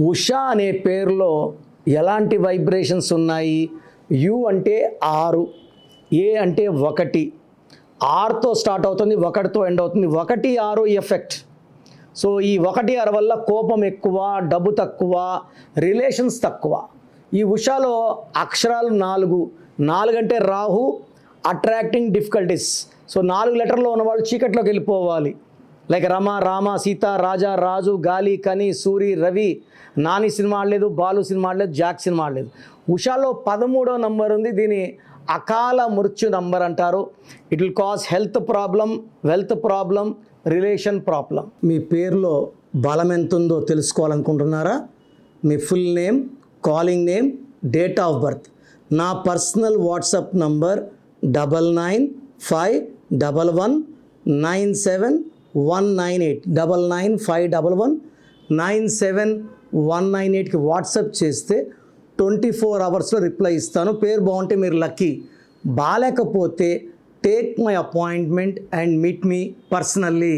ఉషా అనే పేరులో ఎలాంటి వైబ్రేషన్స్ ఉన్నాయి? యు అంటే 6, ఏ అంటే 1, ఆర్తో స్టార్ట్ అవుతుంది, 1తో ఎండ్ అవుతుంది. 1, 6 ఎఫెక్ట్. సో ఈ 1, 6 వల్ల కోపం ఎక్కువ, డబ్బు తక్కువ, రిలేషన్స్ తక్కువ. ఈ ఉషాలో అక్షరాలు 4 అంటే రాహు, అట్రాక్టింగ్ డిఫికల్టీస్. సో 4 లెటర్లో ఉన్నవాళ్ళు చీకట్లోకి వెళ్ళిపోవాలి. లైక్ రమ, రామ, సీత, రాజా, రాజు, గాలి, కని, సూరి, రవి. నాని సినిమా ఆడలేదు, బాలు సినిమా ఆడలేదు, జాక్ సినిమా ఆడలేదు. ఉషాలో 13వ నంబర్ ఉంది. దీని అకాల మృత్యు నంబర్ అంటారు. It will cause health problem, wealth problem, relation problem. మీ పేరులో బలం ఎంత ఉందో తెలుసుకోవాలనుకుంటున్నారా? మీ full name, calling name, date of birth. నా పర్సనల్ వాట్సాప్ నంబర్ 9951197198 9951197198కి వాట్సాప్ చేస్తే 24 అవర్స్లో రిప్లై ఇస్తాను. పేరు బాగుంటే మీరు లక్కీ, బాలేకపోతే take my appointment and meet me personally.